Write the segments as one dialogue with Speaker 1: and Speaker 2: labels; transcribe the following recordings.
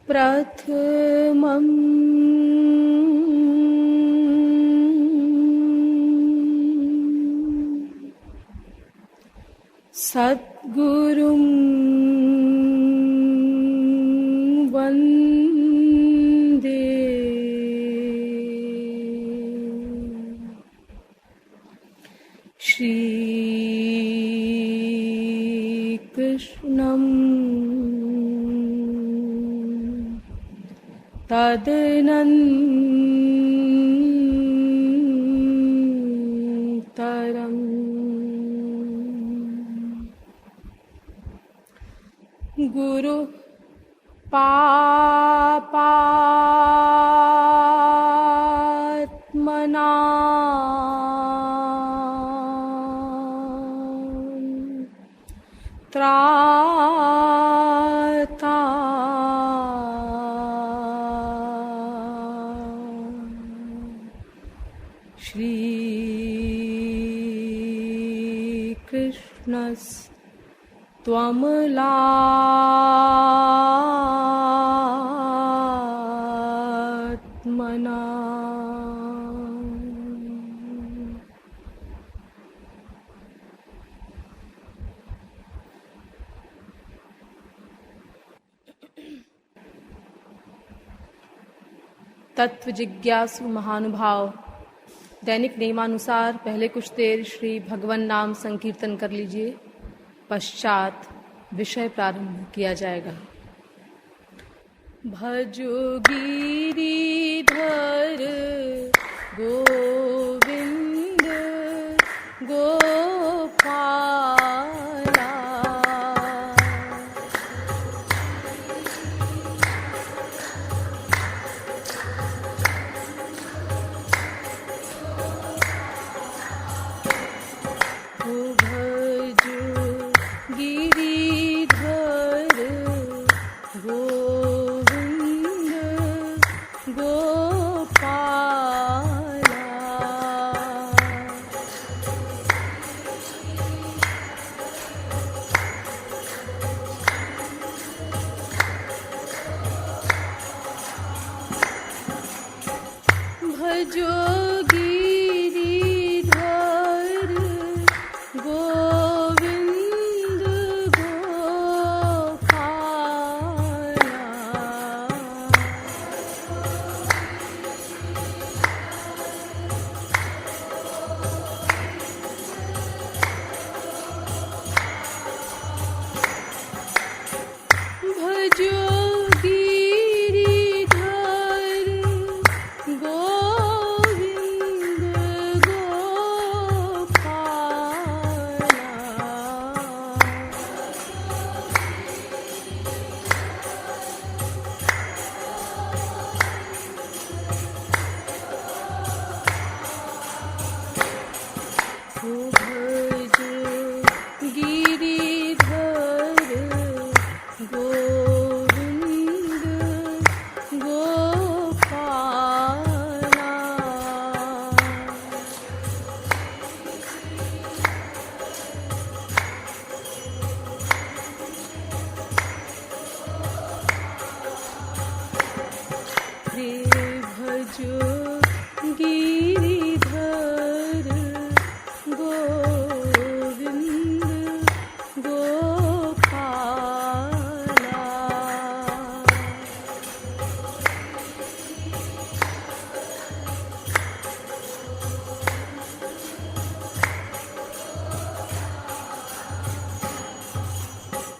Speaker 1: प्रथमं सद्गुरुं वन्दे श्रीकृष्णं तदनन्तरं गुरु पापात्मना त्राता श्रीकृष्णस्त्वमलात्मना तत्व जिज्ञासु महानुभाव, दैनिक नियमानुसार पहले कुछ देर श्री भगवन नाम संकीर्तन कर लीजिए, पश्चात विषय प्रारंभ किया जाएगा। भजो गिरिधर गोविंद गोपाला, भजो गिरिधर गोविंद गोपाला, भजो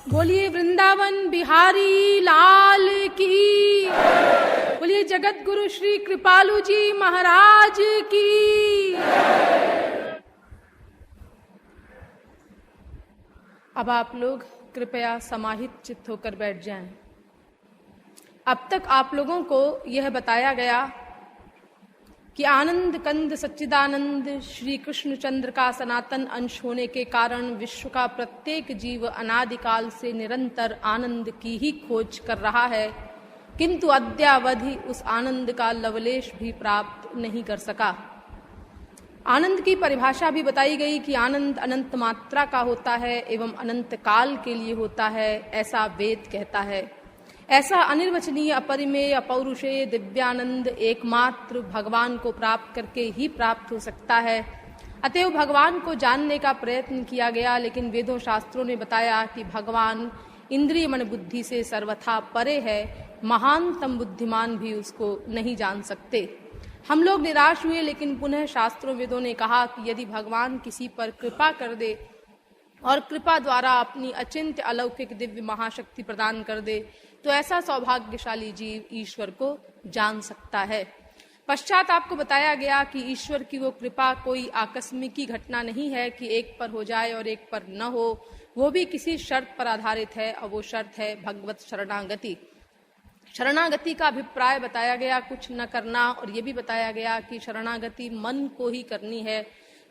Speaker 1: बोलिए वृंदावन बिहारी लाल की, बोलिए जगत गुरु श्री कृपालु जी महाराज की। अब आप लोग कृपया समाहित चित्त होकर बैठ जाएं। अब तक आप लोगों को यह बताया गया कि आनंद कंद सच्चिदानंद श्री कृष्ण चंद्र का सनातन अंश होने के कारण विश्व का प्रत्येक जीव अनादिकाल से निरंतर आनंद की ही खोज कर रहा है, किंतु अद्यावधि उस आनंद का लवलेश भी प्राप्त नहीं कर सका। आनंद की परिभाषा भी बताई गई कि आनंद अनंत मात्रा का होता है एवं अनंत काल के लिए होता है, ऐसा वेद कहता है। ऐसा अनिर्वचनीय, अपरिमेय, अपौरुषेय दिव्यानंद एकमात्र भगवान को प्राप्त करके ही प्राप्त हो सकता है। अतएव भगवान को जानने का प्रयत्न किया गया, लेकिन वेदों शास्त्रों ने बताया कि भगवान इंद्रिय मन बुद्धि से सर्वथा परे है। महानतम बुद्धिमान भी उसको नहीं जान सकते। हम लोग निराश हुए, लेकिन पुनः शास्त्रों वेदों ने कहा कि यदि भगवान किसी पर कृपा कर दे और कृपा द्वारा अपनी अचिंत्य अलौकिक दिव्य महाशक्ति प्रदान कर दे, तो ऐसा सौभाग्यशाली जीव ईश्वर को जान सकता है। पश्चात आपको बताया गया कि ईश्वर की वो कृपा कोई आकस्मिकी घटना नहीं है कि एक पर हो जाए और एक पर न हो, वो भी किसी शर्त पर आधारित है, और वो शर्त है भगवत शरणागति। शरणागति का अभिप्राय बताया गया कुछ न करना, और ये भी बताया गया कि शरणागति मन को ही करनी है,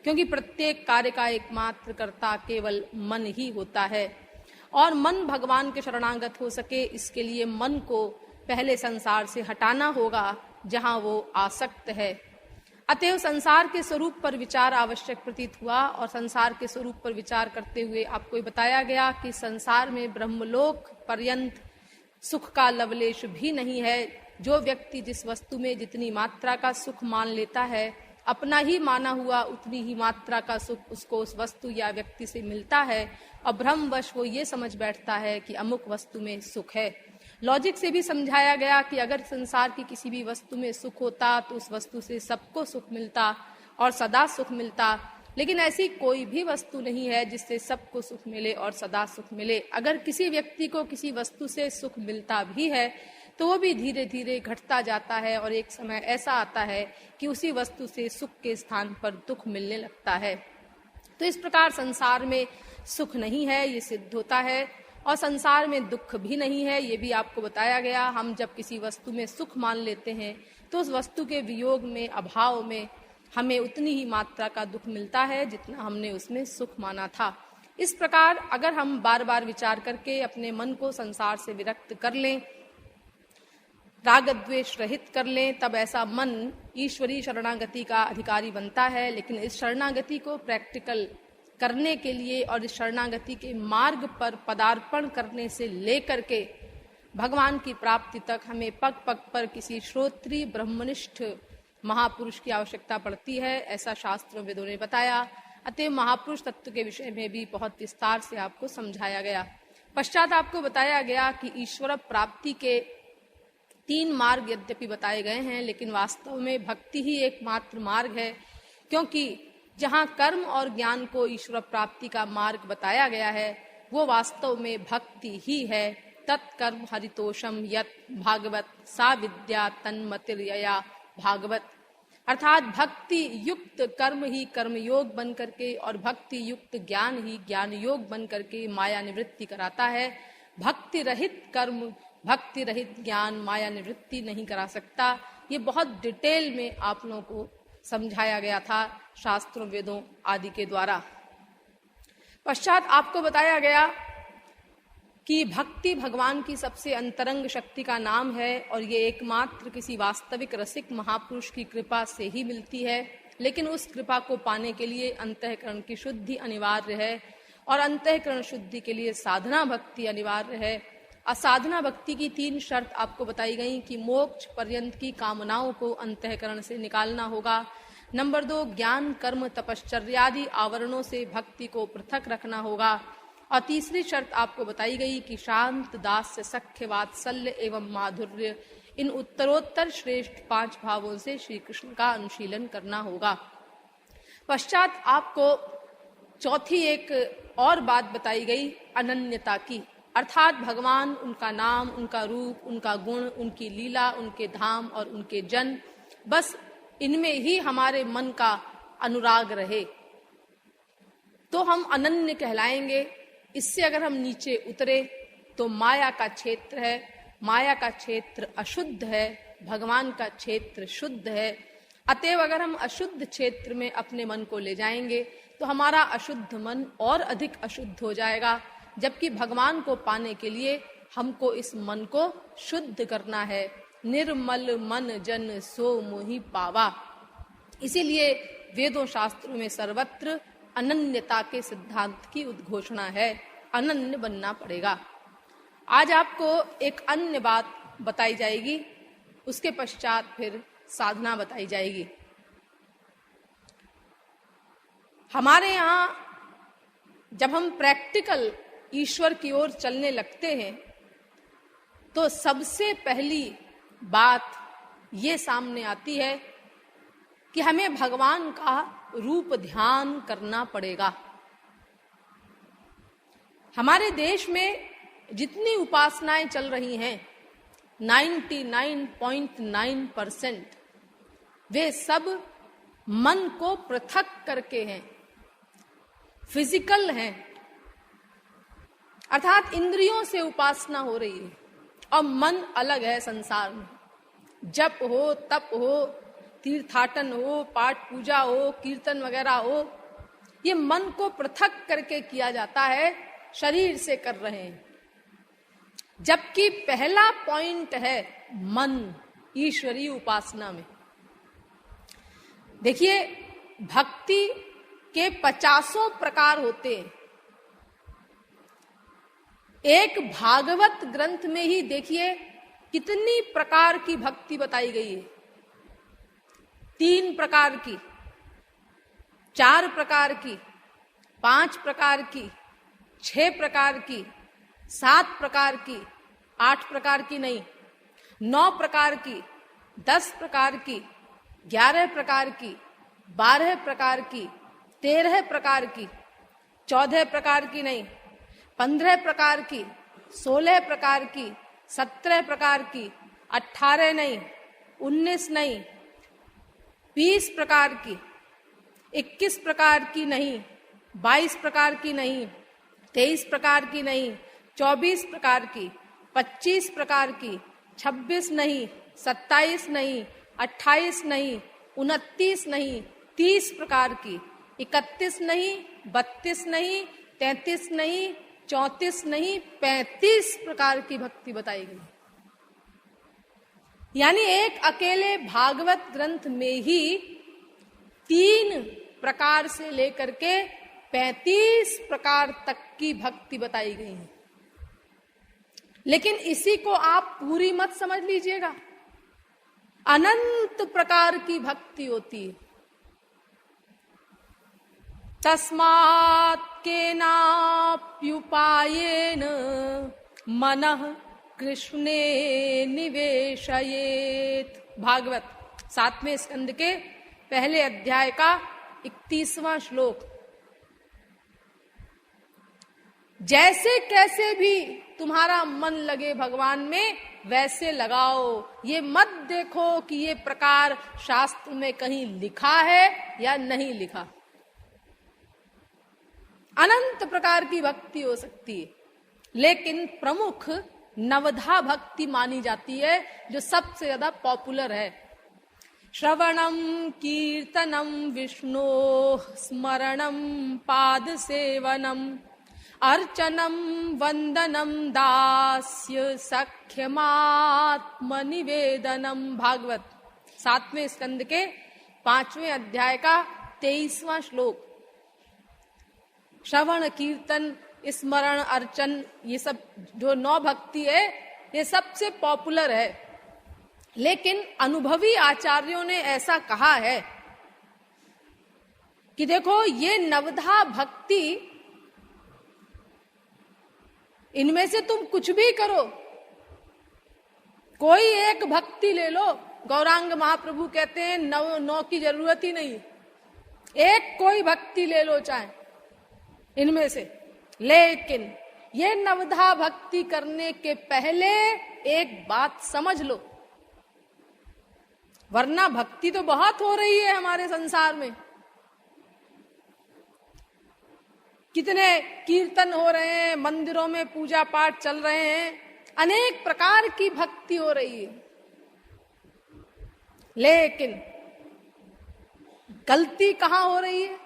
Speaker 1: क्योंकि प्रत्येक कार्य का एकमात्र कर्ता केवल मन ही होता है। और मन भगवान के शरणागत हो सके, इसके लिए मन को पहले संसार से हटाना होगा जहां वो आसक्त है। अतएव संसार के स्वरूप पर विचार आवश्यक प्रतीत हुआ, और संसार के स्वरूप पर विचार करते हुए आपको बताया गया कि संसार में ब्रह्मलोक पर्यंत सुख का लवलेश भी नहीं है। जो व्यक्ति जिस वस्तु में जितनी मात्रा का सुख मान लेता है, अपना ही माना हुआ उतनी ही मात्रा का सुख उसको उस वस्तु या व्यक्ति से मिलता है, और भ्रमवश वो ये समझ बैठता है कि अमुक वस्तु में सुख है। लॉजिक से भी समझाया गया कि अगर संसार की किसी भी वस्तु में सुख होता तो उस वस्तु से सबको सुख मिलता और सदा सुख मिलता, लेकिन ऐसी कोई भी वस्तु नहीं है जिससे सबको सुख मिले और सदा सुख मिले। अगर किसी व्यक्ति को किसी वस्तु से सुख मिलता भी है तो वो भी धीरे धीरे घटता जाता है, और एक समय ऐसा आता है कि उसी वस्तु से सुख के स्थान पर दुख मिलने लगता है। तो इस प्रकार संसार में सुख नहीं है, ये सिद्ध होता है, और संसार में दुख भी नहीं है, ये भी आपको बताया गया। हम जब किसी वस्तु में सुख मान लेते हैं तो उस वस्तु के वियोग में, अभाव में हमें उतनी ही मात्रा का दुख मिलता है जितना हमने उसमें सुख माना था। इस प्रकार अगर हम बार बार विचार करके अपने मन को संसार से विरक्त कर लें, राग द्वेष रहित कर लें, तब ऐसा मन ईश्वरीय शरणागति का अधिकारी बनता है। लेकिन इस शरणागति को प्रैक्टिकल करने के लिए और इस शरणागति के मार्ग पर पदार्पण करने से लेकर के भगवान की प्राप्ति तक हमें पग पग पर किसी श्रोत्रीय ब्रह्मनिष्ठ महापुरुष की आवश्यकता पड़ती है, ऐसा शास्त्रों वेदों ने बताया। अतः महापुरुष तत्व के विषय में भी बहुत विस्तार से आपको समझाया गया। पश्चात आपको बताया गया कि ईश्वर प्राप्ति के 3 मार्ग यद्यपि बताए गए हैं, लेकिन वास्तव में भक्ति ही एकमात्र मार्ग है, क्योंकि जहाँ कर्म और ज्ञान को ईश्वर प्राप्ति का मार्ग बताया गया है, वो वास्तव में भक्ति ही है। तत्कर्म हरितोषम यत भागवत सा विद्या तन्मतिर्यया भागवत, अर्थात भक्ति युक्त कर्म ही कर्मयोग बन करके और भक्ति युक्त ज्ञान ही ज्ञान योग बन करके माया निवृत्ति कराता है। भक्ति रहित कर्म, भक्ति रहित ज्ञान माया निवृत्ति नहीं करा सकता। ये बहुत डिटेल में आप लोगों को समझाया गया था शास्त्रों वेदों आदि के द्वारा। पश्चात आपको बताया गया कि भक्ति भगवान की सबसे अंतरंग शक्ति का नाम है, और ये एकमात्र किसी वास्तविक रसिक महापुरुष की कृपा से ही मिलती है। लेकिन उस कृपा को पाने के लिए अंतःकरण की शुद्धि अनिवार्य है, और अंतःकरण शुद्धि के लिए साधना भक्ति अनिवार्य है। असाधना भक्ति की 3 शर्त आपको बताई गई कि मोक्ष पर्यंत की कामनाओं को अंतःकरण से निकालना होगा। नंबर 2, ज्ञान कर्म तपश्चर्यादि आवरणों से भक्ति को पृथक रखना होगा। और तीसरी शर्त आपको बताई गई कि शांत, दास्य, सख्य, वात्सल्य एवं माधुर्य, इन उत्तरोत्तर श्रेष्ठ 5 भावों से श्री कृष्ण का अनुशीलन करना होगा। पश्चात आपको चौथी एक और बात बताई गई अनन्यता की, अर्थात भगवान, उनका नाम, उनका रूप, उनका गुण, उनकी लीला, उनके धाम और उनके जन, बस इनमें ही हमारे मन का अनुराग रहे तो हम अनन्य कहलाएंगे। इससे अगर हम नीचे उतरे तो माया का क्षेत्र है, माया का क्षेत्र अशुद्ध है, भगवान का क्षेत्र शुद्ध है। अतएव अगर हम अशुद्ध क्षेत्र में अपने मन को ले जाएंगे तो हमारा अशुद्ध मन और अधिक अशुद्ध हो जाएगा, जबकि भगवान को पाने के लिए हमको इस मन को शुद्ध करना है। निर्मल मन जन सो मोहि पावा। इसीलिए वेदों शास्त्रों में सर्वत्र अनन्यता के सिद्धांत की उद्घोषणा है, अनन्य बनना पड़ेगा। आज आपको एक अन्य बात बताई जाएगी, उसके पश्चात फिर साधना बताई जाएगी। हमारे यहाँ जब हम प्रैक्टिकल ईश्वर की ओर चलने लगते हैं तो सबसे पहली बात ये सामने आती है कि हमें भगवान का रूप ध्यान करना पड़ेगा। हमारे देश में जितनी उपासनाएं चल रही हैं 99.9% वे सब मन को पृथक करके हैं, फिजिकल हैं, अर्थात इंद्रियों से उपासना हो रही है और मन अलग है संसार में। जप हो, तप हो, तीर्थाटन हो, पाठ पूजा हो, कीर्तन वगैरह हो, ये मन को पृथक करके किया जाता है, शरीर से कर रहे हैं। जबकि पहला पॉइंट है मन ईश्वरीय उपासना में। देखिए, भक्ति के 50 प्रकार होते हैं। एक भागवत ग्रंथ में ही देखिए कितनी प्रकार की भक्ति बताई गई है। 3 प्रकार की, 4 प्रकार की, 5 प्रकार की, 6 प्रकार की, 7 प्रकार की, 8 प्रकार की नहीं, 9 प्रकार की, 10 प्रकार की, 11 प्रकार की, 12 प्रकार की, 13 प्रकार की, 14 प्रकार की नहीं, 15 प्रकार की, 16 प्रकार की, 17 प्रकार की, 18 नहीं, 19 नहीं, 20 प्रकार की, 21 प्रकार की नहीं, 22 प्रकार की नहीं, 23 प्रकार की नहीं, 24 प्रकार की, 25 प्रकार की, 26 नहीं, 27 नहीं, 28 नहीं, 29 नहीं, 30 प्रकार की, 31 नहीं, 32 नहीं, 33 नहीं, 34 नहीं, 35 प्रकार की भक्ति बताई गई। यानी एक अकेले भागवत ग्रंथ में ही 3 प्रकार से लेकर के 35 प्रकार तक की भक्ति बताई गई है। लेकिन इसी को आप पूरी मत समझ लीजिएगा, अनंत प्रकार की भक्ति होती है। तस्मात् केनाप्युपायेन मनः कृष्णे निवेशयेत्। भागवत 7वें स्कंद के पहले अध्याय का 31वां श्लोक। जैसे कैसे भी तुम्हारा मन लगे भगवान में, वैसे लगाओ। ये मत देखो कि ये प्रकार शास्त्र में कहीं लिखा है या नहीं लिखा। अनंत प्रकार की भक्ति हो सकती है, लेकिन प्रमुख नवधा भक्ति मानी जाती है, जो सबसे ज्यादा पॉपुलर है। श्रवणम कीर्तनम विष्णोः स्मरणम पाद सेवनम अर्चनम वंदनम दास्य सख्यमात्मनिवेदनम। भागवत 7वें स्कंद के 5वें अध्याय का 23वां श्लोक। श्रवण, कीर्तन, स्मरण, अर्चन, ये सब जो 9 भक्ति है, ये सबसे पॉपुलर है। लेकिन अनुभवी आचार्यों ने ऐसा कहा है कि देखो, ये नवधा भक्ति, इनमें से तुम कुछ भी करो, कोई एक भक्ति ले लो। गौरांग महाप्रभु कहते हैं 9 की जरूरत ही नहीं, एक कोई भक्ति ले लो चाहे इनमें से। लेकिन ये नवधा भक्ति करने के पहले एक बात समझ लो, वरना भक्ति तो बहुत हो रही है हमारे संसार में। कितने कीर्तन हो रहे हैं, मंदिरों में पूजा पाठ चल रहे हैं, अनेक प्रकार की भक्ति हो रही है। लेकिन गलती कहाँ हो रही है?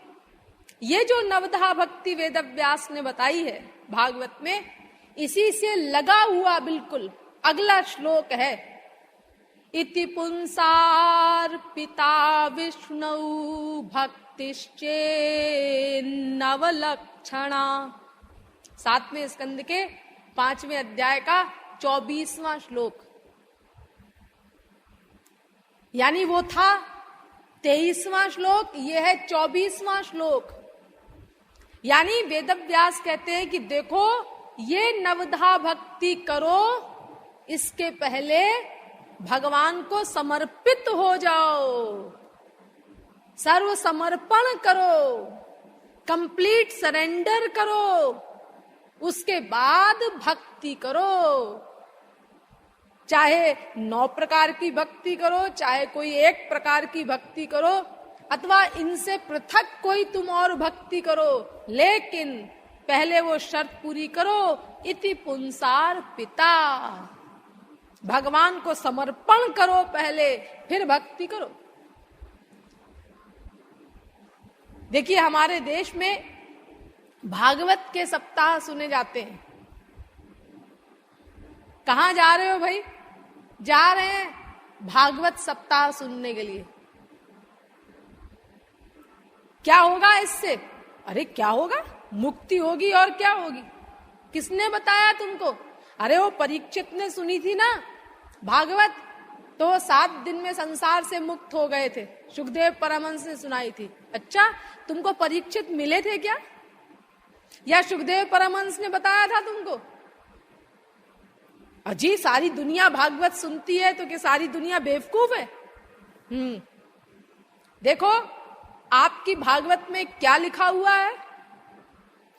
Speaker 1: ये जो नवधा भक्ति वेदव्यास ने बताई है भागवत में, इसी से लगा हुआ बिल्कुल अगला श्लोक है। इति पुंसार्पिता विष्णु भक्तिश्चेन्नवलक्षणा। 7वें स्कंद के 5वें अध्याय का 24वां श्लोक। यानी वो था 23वां श्लोक, ये है 24वां श्लोक। यानी वेदव्यास कहते हैं कि देखो, ये नवधा भक्ति करो, इसके पहले भगवान को समर्पित हो जाओ, सर्व समर्पण करो, कंप्लीट सरेंडर करो, उसके बाद भक्ति करो। चाहे 9 प्रकार की भक्ति करो, चाहे कोई एक प्रकार की भक्ति करो, अथवा इनसे पृथक कोई तुम और भक्ति करो, लेकिन पहले वो शर्त पूरी करो, इति पुंसार पिता, भगवान को समर्पण करो पहले, फिर भक्ति करो। देखिए, हमारे देश में भागवत के सप्ताह सुने जाते हैं। कहां जा रहे हो भाई? जा रहे हैं भागवत सप्ताह सुनने के लिए। क्या होगा इससे? अरे क्या होगा? मुक्ति होगी, और क्या होगी? किसने बताया तुमको? अरे वो परीक्षित ने सुनी थी ना भागवत, तो 7 दिन में संसार से मुक्त हो गए थे, सुखदेव परमहंस ने सुनाई थी। अच्छा, तुमको परीक्षित मिले थे क्या, या सुखदेव परमहंस ने बताया था तुमको? अजी, सारी दुनिया भागवत सुनती है तो क्या सारी दुनिया बेवकूफ है? देखो, आपकी भागवत में क्या लिखा हुआ है,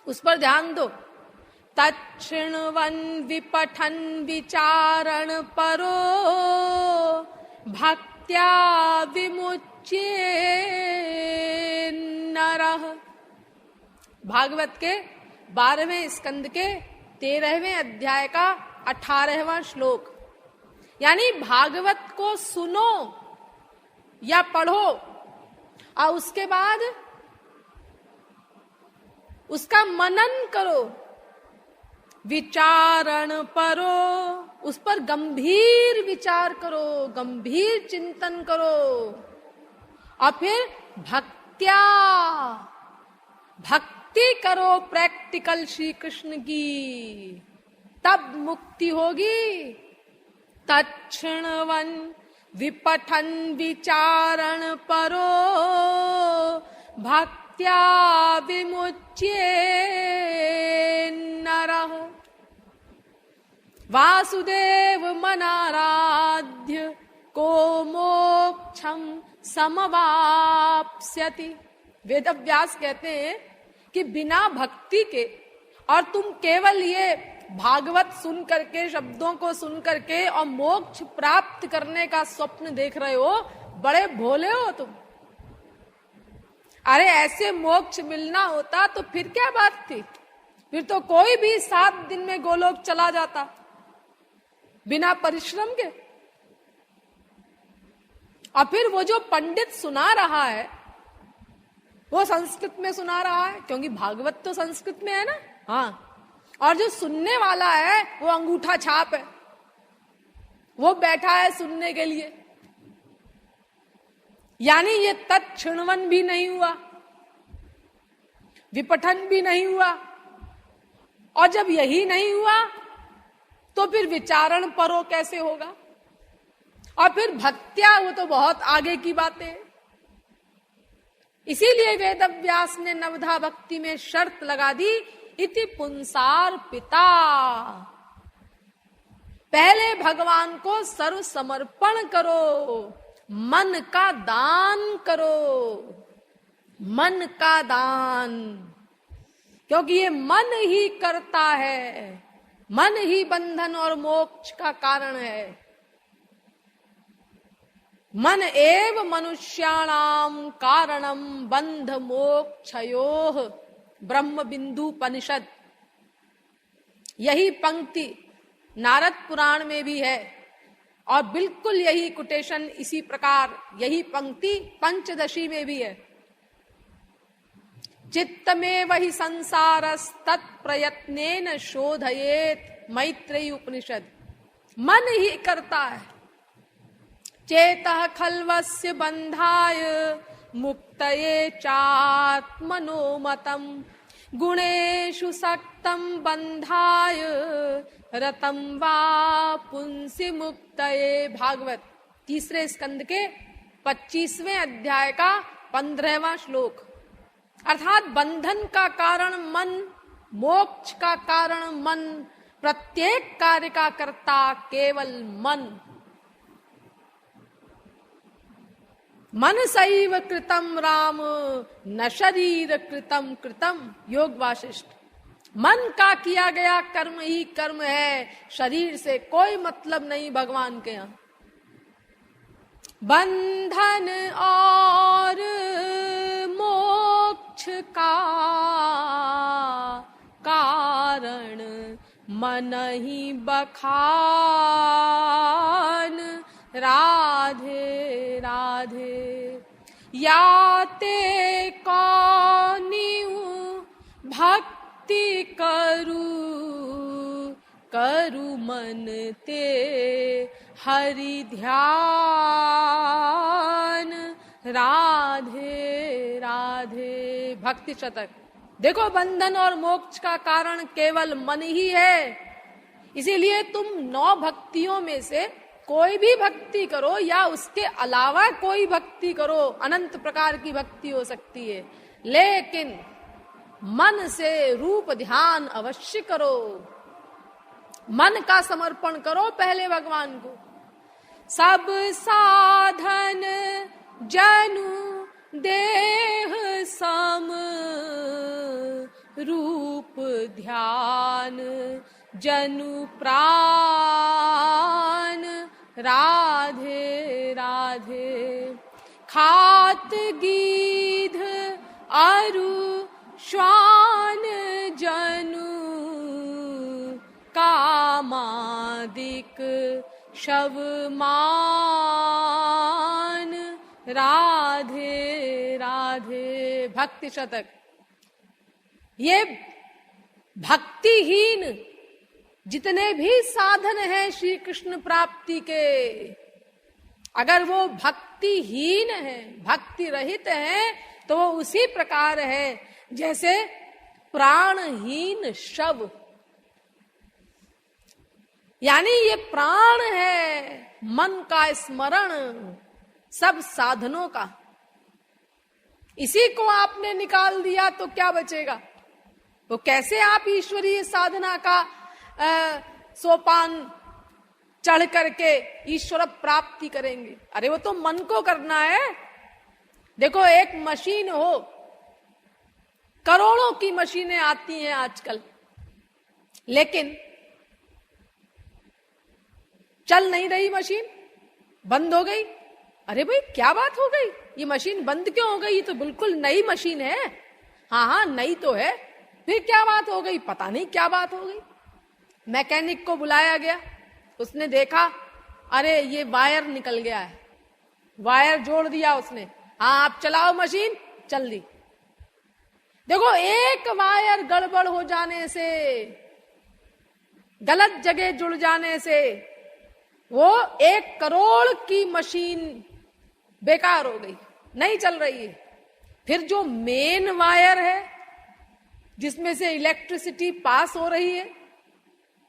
Speaker 1: उस पर ध्यान दो। तच्छृण्वन् विपठन् विचारण परो भक्त्या विमुच्ये नरः। भागवत के 12वें स्कंद के 13वें अध्याय का 18वां श्लोक। यानी भागवत को सुनो या पढ़ो और उसके बाद उसका मनन करो, विचारण परो, उस पर गंभीर विचार करो, गंभीर चिंतन करो, और फिर भक्त्या, भक्ति करो प्रैक्टिकल श्री कृष्ण की, तब मुक्ति होगी। तच्छृण्वन् विपठन् विचारण परो भक्त्या विमुच्ये नरः। वासुदेव मनाराध्य को मोक्षम समवाप्स्यति। वेदव्यास कहते हैं कि बिना भक्ति के, और तुम केवल ये भागवत सुन करके, शब्दों को सुन करके और मोक्ष प्राप्त करने का स्वप्न देख रहे हो, बड़े भोले हो तुम। अरे ऐसे मोक्ष मिलना होता तो फिर क्या बात थी, फिर तो कोई भी 7 दिन में गोलोक चला जाता बिना परिश्रम के। और फिर वो जो पंडित सुना रहा है वो संस्कृत में सुना रहा है, क्योंकि भागवत तो संस्कृत में है ना। हाँ, और जो सुनने वाला है वो अंगूठा छाप है, वो बैठा है सुनने के लिए। यानी ये तत्क्षणवन भी नहीं हुआ, विपठन भी नहीं हुआ, और जब यही नहीं हुआ तो फिर विचारण परो कैसे होगा, और फिर भक्त्या, वो तो बहुत आगे की बातें है। इसीलिए वेदव्यास ने नवधा भक्ति में शर्त लगा दी, इति पुंसार पिता, पहले भगवान को सर्व समर्पण करो, मन का दान करो, मन का दान, क्योंकि ये मन ही करता है, मन ही बंधन और मोक्ष का कारण है। मन एव मनुष्याणाम कारणम बंध मोक्षयोः, ब्रह्म बिंदुपनिषद। यही पंक्ति नारद पुराण में भी है, और बिल्कुल यही कोटेशन, इसी प्रकार यही पंक्ति पंचदशी में भी है। चित्तमेव हि संसारस्तत् प्रयत्नेन शोधयेत्, मैत्रेयी उपनिषद। मन ही करता है। चेतः खल्वस्य बंधाय मुक्तये चात्मनो मतम्, गुणेषु सक्तं बंधाय रतं वा पुंसि मुक्तये। भागवत तीसरे स्कंद के 25वें अध्याय का 15वां श्लोक। अर्थात बंधन का कारण मन, मोक्ष का कारण मन, प्रत्येक कार्य का कर्ता केवल मन। मन सैव कृतम राम न शरीर कृतम कृतम। योग वासिष्ठ। मन का किया गया कर्म ही कर्म है, शरीर से कोई मतलब नहीं भगवान के यहाँ। बंधन और मोक्ष का कारण मन ही बखान। राधे राधे। याते कौनिउ भक्ति करू मन ते हरि ध्यान। राधे राधे। भक्ति शतक। देखो, बंधन और मोक्ष का कारण केवल मन ही है। इसीलिए तुम 9 भक्तियों में से कोई भी भक्ति करो या उसके अलावा कोई भक्ति करो, अनंत प्रकार की भक्ति हो सकती है, लेकिन मन से रूप ध्यान अवश्य करो। मन का समर्पण करो पहले भगवान को। सब साधन जनु देह सम, रूप ध्यान जनु प्राण। राधे राधे। खात गीध अरु श्वान जनु, कामादिक शव मान। राधे राधे। भक्ति शतक। ये भक्तिहीन जितने भी साधन हैं श्री कृष्ण प्राप्ति के, अगर वो भक्तिहीन है, भक्ति रहित है, तो वो उसी प्रकार है जैसे प्राणहीन शव। यानी ये प्राण है मन का स्मरण सब साधनों का। इसी को आपने निकाल दिया तो क्या बचेगा? तो कैसे आप ईश्वरीय साधना का सोपान चढ़ करके ईश्वर प्राप्ति करेंगे? अरे वो तो मन को करना है। देखो, एक मशीन हो, करोड़ों की मशीनें आती हैं आजकल, लेकिन चल नहीं रही मशीन, बंद हो गई। अरे भाई, क्या बात हो गई? ये मशीन बंद क्यों हो गई? ये तो बिल्कुल नई मशीन है। हाँ, नई तो है, फिर क्या बात हो गई? पता नहीं क्या बात हो गई। मैकेनिक को बुलाया गया, उसने देखा, अरे ये वायर निकल गया है, वायर जोड़ दिया उसने। हाँ, आप चलाओ मशीन, चल दी। देखो, एक वायर गड़बड़ हो जाने से, गलत जगह जुड़ जाने से वो 1 करोड़ की मशीन बेकार हो गई, नहीं चल रही है। फिर जो मेन वायर है जिसमें से इलेक्ट्रिसिटी पास हो रही है,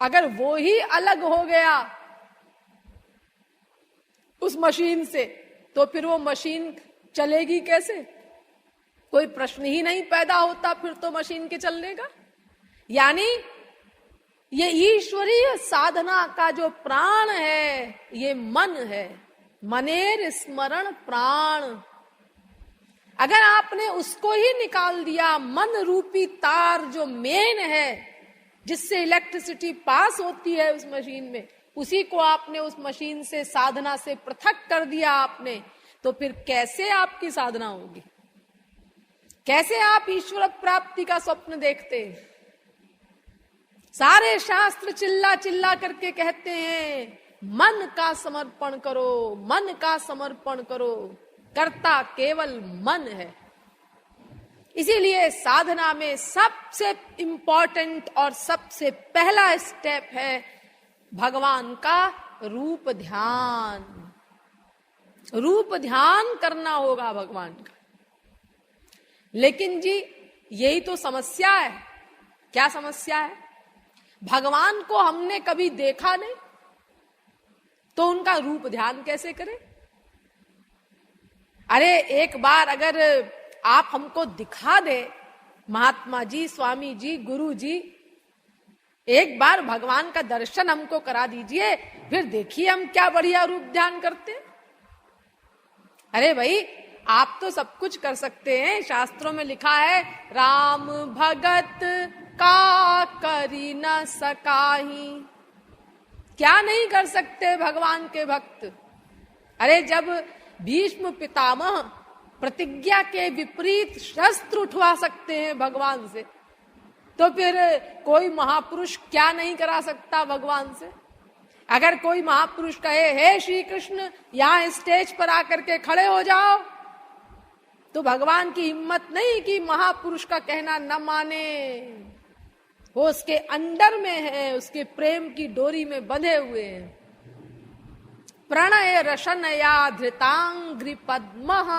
Speaker 1: अगर वो ही अलग हो गया उस मशीन से, तो फिर वो मशीन चलेगी कैसे? कोई प्रश्न ही नहीं पैदा होता फिर तो मशीन के चलने का। यानी ये ईश्वरीय साधना का जो प्राण है, ये मन है। मनेर स्मरण प्राण। अगर आपने उसको ही निकाल दिया, मन रूपी तार जो मेन है जिससे इलेक्ट्रिसिटी पास होती है उस मशीन में, उसी को आपने उस मशीन से, साधना से पृथक कर दिया आपने, तो फिर कैसे आपकी साधना होगी? कैसे आप ईश्वर प्राप्ति का स्वप्न देखते हैं? सारे शास्त्र चिल्ला चिल्ला करके कहते हैं मन का समर्पण करो, मन का समर्पण करो, कर्ता केवल मन है। इसीलिए साधना में सबसे इंपॉर्टेंट और सबसे पहला स्टेप है भगवान का रूप ध्यान। रूप ध्यान करना होगा भगवान का। लेकिन जी, यही तो समस्या है। क्या समस्या है? भगवान को हमने कभी देखा नहीं, तो उनका रूप ध्यान कैसे करें? अरे एक बार अगर आप हमको दिखा दे, महात्मा जी, स्वामी जी, गुरु जी, एक बार भगवान का दर्शन हमको करा दीजिए, फिर देखिए हम क्या बढ़िया रूप ध्यान करते हैं। अरे भाई, आप तो सब कुछ कर सकते हैं। शास्त्रों में लिखा है, राम भगत का करी न सकाही। क्या नहीं कर सकते भगवान के भक्त? अरे जब भीष्म पितामह प्रतिज्ञा के विपरीत शस्त्र उठवा सकते हैं भगवान से, तो फिर कोई महापुरुष क्या नहीं करा सकता भगवान से? अगर कोई महापुरुष कहे, हे श्री कृष्ण यहाँ स्टेज पर आकर के खड़े हो जाओ, तो भगवान की हिम्मत नहीं कि महापुरुष का कहना न माने। वो उसके अंडर में है, उसके प्रेम की डोरी में बंधे हुए हैं। प्रणय रशनया धृतांग्रि पद्मः,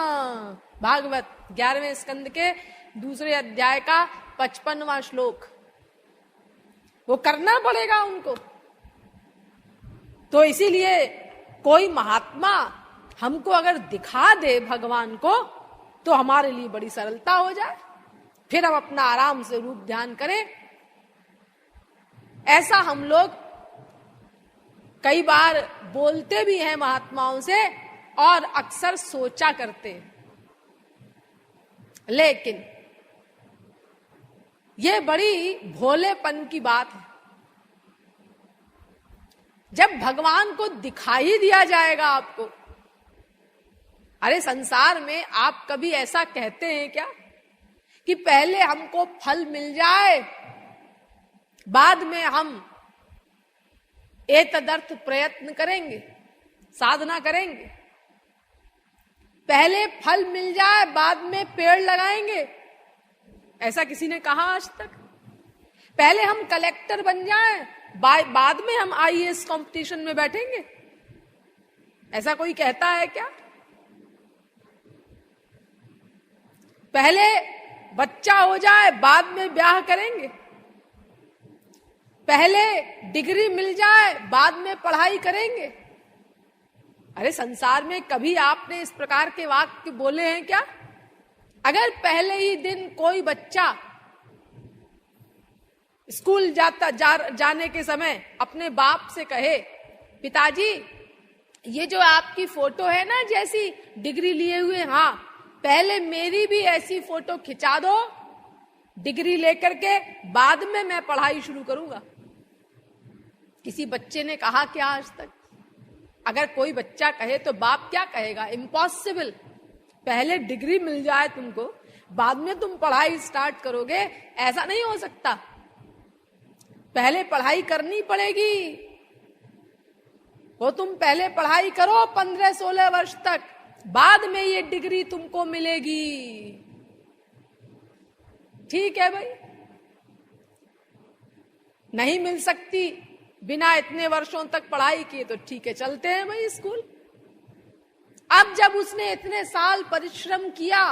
Speaker 1: भागवत 11वें स्कंद के 2 अध्याय का 55वां श्लोक। वो करना पड़ेगा उनको। तो इसीलिए कोई महात्मा हमको अगर दिखा दे भगवान को, तो हमारे लिए बड़ी सरलता हो जाए, फिर हम अपना आराम से रूप ध्यान करें। ऐसा हम लोग कई बार बोलते भी हैं महात्माओं से और अक्सर सोचा करते हैं, लेकिन ये बड़ी भोलेपन की बात है। जब भगवान को दिखाई दिया जाएगा आपको, अरे संसार में आप कभी ऐसा कहते हैं क्या कि पहले हमको फल मिल जाए, बाद में हम एतदर्थ प्रयत्न करेंगे, साधना करेंगे? पहले फल मिल जाए, बाद में पेड़ लगाएंगे, ऐसा किसी ने कहा आज तक? पहले हम कलेक्टर बन जाएं, बाद में हम आईएएस कंपटीशन में बैठेंगे, ऐसा कोई कहता है क्या? पहले बच्चा हो जाए, बाद में ब्याह करेंगे, पहले डिग्री मिल जाए, बाद में पढ़ाई करेंगे। अरे संसार में कभी आपने इस प्रकार के वाक्य बोले हैं क्या? अगर पहले ही दिन कोई बच्चा स्कूल जाने के समय अपने बाप से कहे, पिताजी ये जो आपकी फोटो है ना, जैसी डिग्री लिए हुए, हाँ पहले मेरी भी ऐसी फोटो खिंचा दो डिग्री लेकर के, बाद में मैं पढ़ाई शुरू करूंगा। किसी बच्चे ने कहा क्या आज तक? अगर कोई बच्चा कहे तो बाप क्या कहेगा? इम्पॉसिबल। पहले डिग्री मिल जाए तुमको, बाद में तुम पढ़ाई स्टार्ट करोगे, ऐसा नहीं हो सकता। पहले पढ़ाई करनी पड़ेगी। वो तुम पहले पढ़ाई करो 15-16 वर्ष तक, बाद में ये डिग्री तुमको मिलेगी। ठीक है भाई, नहीं मिल सकती बिना इतने वर्षों तक पढ़ाई किए तो ठीक है, चलते हैं भाई स्कूल। अब जब उसने इतने साल परिश्रम किया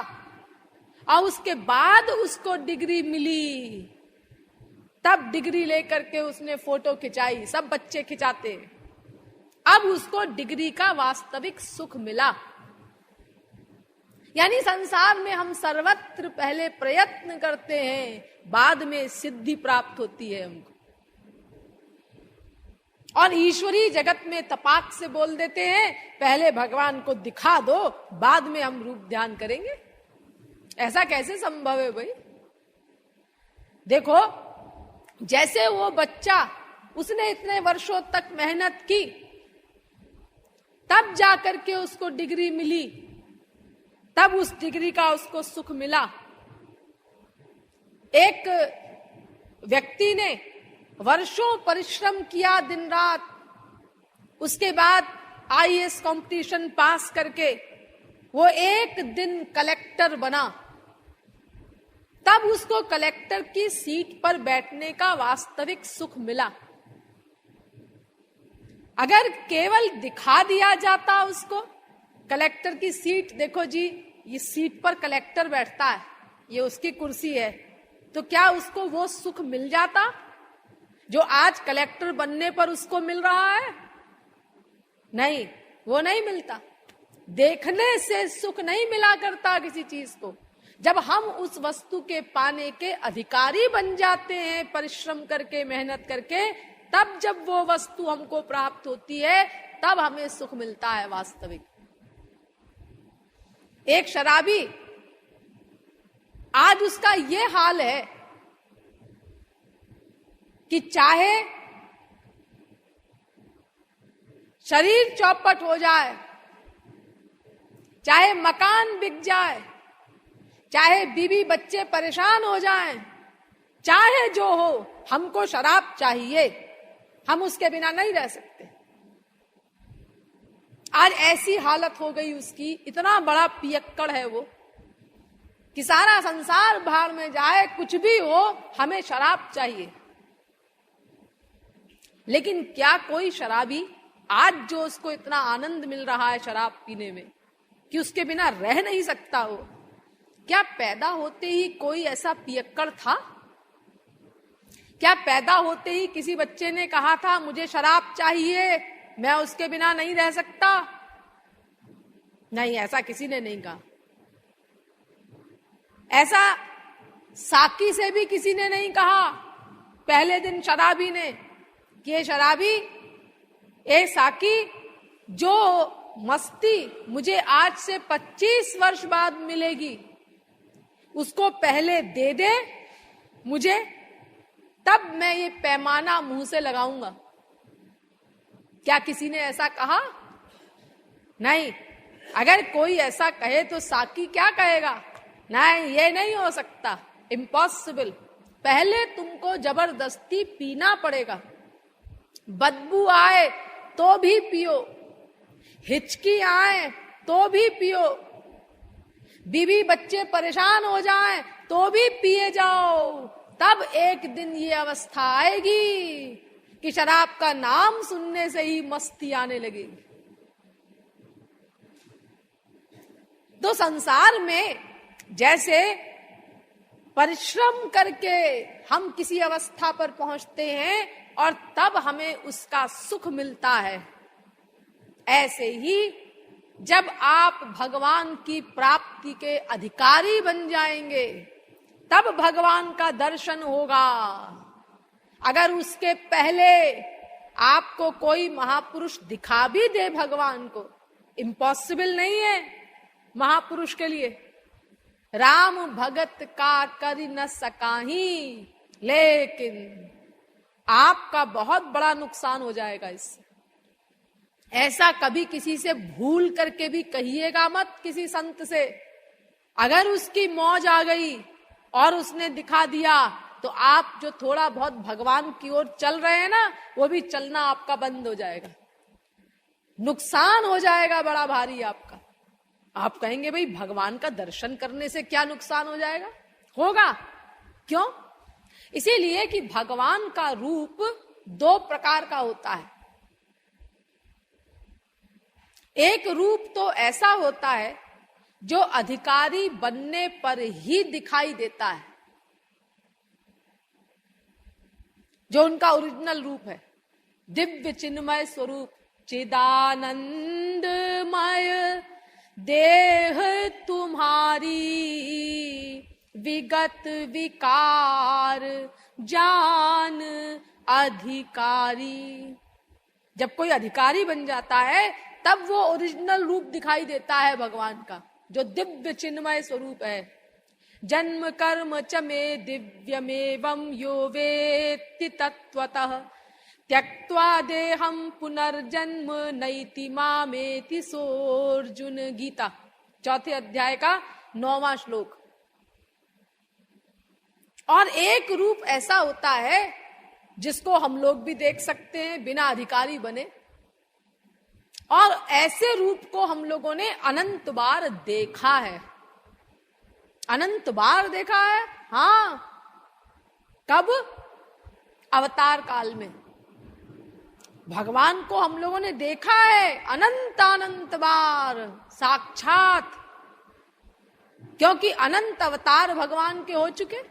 Speaker 1: और उसके बाद उसको डिग्री मिली, तब डिग्री लेकर के उसने फोटो खिंचाई, सब बच्चे खिंचाते। अब उसको डिग्री का वास्तविक सुख मिला। यानी संसार में हम सर्वत्र पहले प्रयत्न करते हैं, बाद में सिद्धि प्राप्त होती है हमको। और ईश्वरी जगत में तपाक से बोल देते हैं, पहले भगवान को दिखा दो, बाद में हम रूप ध्यान करेंगे। ऐसा कैसे संभव है भाई? देखो, जैसे वो बच्चा, उसने इतने वर्षों तक मेहनत की, तब जाकर के उसको डिग्री मिली, तब उस डिग्री का उसको सुख मिला। एक व्यक्ति ने वर्षों परिश्रम किया दिन रात, उसके बाद आईएएस कंपटीशन पास करके वो एक दिन कलेक्टर बना, तब उसको कलेक्टर की सीट पर बैठने का वास्तविक सुख मिला। अगर केवल दिखा दिया जाता उसको कलेक्टर की सीट, देखो जी ये सीट पर कलेक्टर बैठता है, ये उसकी कुर्सी है, तो क्या उसको वो सुख मिल जाता जो आज कलेक्टर बनने पर उसको मिल रहा है? नहीं, वो नहीं मिलता। देखने से सुख नहीं मिला करता किसी चीज को। जब हम उस वस्तु के पाने के अधिकारी बन जाते हैं परिश्रम करके, मेहनत करके, तब जब वो वस्तु हमको प्राप्त होती है तब हमें सुख मिलता है वास्तविक। एक शराबी, आज उसका ये हाल है कि चाहे शरीर चौपट हो जाए, चाहे मकान बिक जाए, चाहे बीवी बच्चे परेशान हो जाएं, चाहे जो हो, हमको शराब चाहिए, हम उसके बिना नहीं रह सकते। आज ऐसी हालत हो गई उसकी, इतना बड़ा पियक्कड़ है वो कि सारा संसार भाड़ में जाए, कुछ भी हो, हमें शराब चाहिए। लेकिन क्या कोई शराबी आज जो उसको इतना आनंद मिल रहा है शराब पीने में कि उसके बिना रह नहीं सकता हो, क्या पैदा होते ही कोई ऐसा पियक्कड़ था? क्या पैदा होते ही किसी बच्चे ने कहा था मुझे शराब चाहिए, मैं उसके बिना नहीं रह सकता? नहीं, ऐसा किसी ने नहीं कहा। ऐसा साकी से भी किसी ने नहीं कहा पहले दिन शराबी ने कि ये शराबी, ए साकी, जो मस्ती मुझे आज से 25 वर्ष बाद मिलेगी उसको पहले दे दे मुझे, तब मैं ये पैमाना मुंह से लगाऊंगा। क्या किसी ने ऐसा कहा? नहीं। अगर कोई ऐसा कहे तो साकी क्या कहेगा? नहीं, ये नहीं हो सकता, इम्पॉसिबल। पहले तुमको जबरदस्ती पीना पड़ेगा, बदबू आए तो भी पियो, हिचकी आए तो भी पियो, बीवी बच्चे परेशान हो जाएं तो भी पिए जाओ। तब एक दिन ये अवस्था आएगी कि शराब का नाम सुनने से ही मस्ती आने लगेगी। तो संसार में जैसे परिश्रम करके हम किसी अवस्था पर पहुंचते हैं और तब हमें उसका सुख मिलता है, ऐसे ही जब आप भगवान की प्राप्ति के अधिकारी बन जाएंगे तब भगवान का दर्शन होगा। अगर उसके पहले आपको कोई महापुरुष दिखा भी दे भगवान को, इम्पॉसिबल नहीं है महापुरुष के लिए। राम भगत का कर न सकाही, लेकिन आपका बहुत बड़ा नुकसान हो जाएगा इससे। ऐसा कभी किसी से भूल करके भी कहिएगा मत, किसी संत से। अगर उसकी मौज आ गई और उसने दिखा दिया तो आप जो थोड़ा बहुत भगवान की ओर चल रहे हैं ना, वो भी चलना आपका बंद हो जाएगा, नुकसान हो जाएगा बड़ा भारी आपका। आप कहेंगे भाई भगवान का दर्शन करने से क्या नुकसान हो जाएगा? होगा। क्यों? इसीलिए कि भगवान का रूप दो प्रकार का होता है। एक रूप तो ऐसा होता है जो अधिकारी बनने पर ही दिखाई देता है, जो उनका ओरिजिनल रूप है, दिव्य चिन्मय स्वरूप, चिदानंदमय देह तुम्हारी, विगत विकार जान अधिकारी। जब कोई अधिकारी बन जाता है तब वो ओरिजिनल रूप दिखाई देता है भगवान का, जो दिव्य चिन्मय स्वरूप है। जन्म कर्म च मे दिव्यमेवं यो वेत्ति तत्त्वतः, त्यक्त्वा देहं पुनर्जन्म नैति मामेति सोऽर्जुन। गीता 4 अध्याय का 9वां श्लोक। और एक रूप ऐसा होता है जिसको हम लोग भी देख सकते हैं बिना अधिकारी बने, और ऐसे रूप को हम लोगों ने अनंत बार देखा है। अनंत बार देखा है। हाँ, कब? अवतार काल में भगवान को हम लोगों ने देखा है अनंत बार साक्षात, क्योंकि अनंत अवतार भगवान के हो चुके।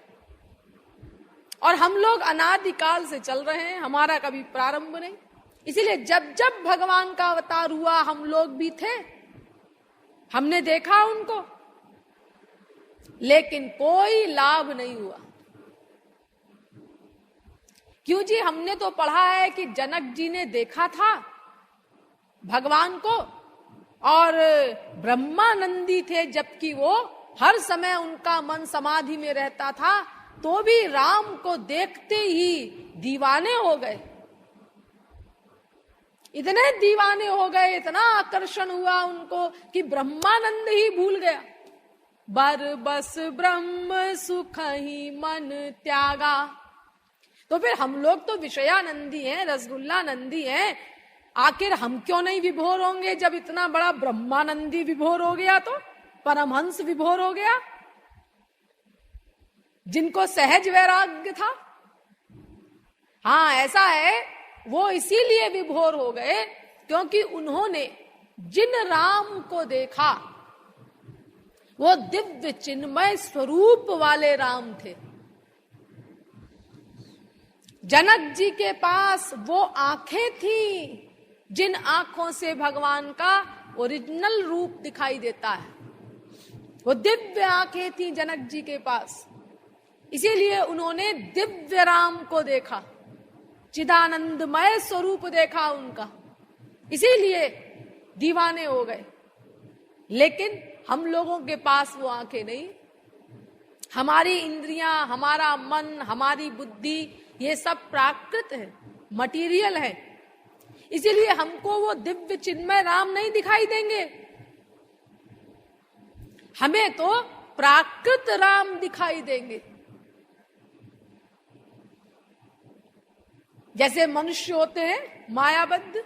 Speaker 1: और हम लोग अनादिकाल से चल रहे हैं, हमारा कभी प्रारंभ नहीं। इसीलिए जब जब भगवान का अवतार हुआ हम लोग भी थे, हमने देखा उनको, लेकिन कोई लाभ नहीं हुआ। क्यों जी? हमने तो पढ़ा है कि जनक जी ने देखा था भगवान को, और ब्रह्मानंदी थे, जबकि वो हर समय उनका मन समाधि में रहता था, तो भी राम को देखते ही दीवाने हो गए। इतने दीवाने हो गए, इतना आकर्षण हुआ उनको कि ब्रह्मानंद ही भूल गया। बर बस ब्रह्म सुख ही मन त्यागा। तो फिर हम लोग तो विषयानंदी हैं, रसगुल्ला नंदी हैं, आखिर हम क्यों नहीं विभोर होंगे? जब इतना बड़ा ब्रह्मानंदी विभोर हो गया, तो परमहंस विभोर हो गया, जिनको सहज वैराग्य था। हाँ, ऐसा है, वो इसीलिए विभोर हो गए क्योंकि उन्होंने जिन राम को देखा वो दिव्य चिन्मय स्वरूप वाले राम थे। जनक जी के पास वो आंखें थी जिन आंखों से भगवान का ओरिजिनल रूप दिखाई देता है। वो दिव्य आंखें थी जनक जी के पास, इसीलिए उन्होंने दिव्य राम को देखा, चिदानंदमय स्वरूप देखा उनका, इसीलिए दीवाने हो गए। लेकिन हम लोगों के पास वो आंखें नहीं। हमारी इंद्रियां, हमारा मन, हमारी बुद्धि, ये सब प्राकृत है, मटीरियल है, इसीलिए हमको वो दिव्य चिन्मय राम नहीं दिखाई देंगे। हमें तो प्राकृत राम दिखाई देंगे। जैसे मनुष्य होते हैं मायाबद्ध।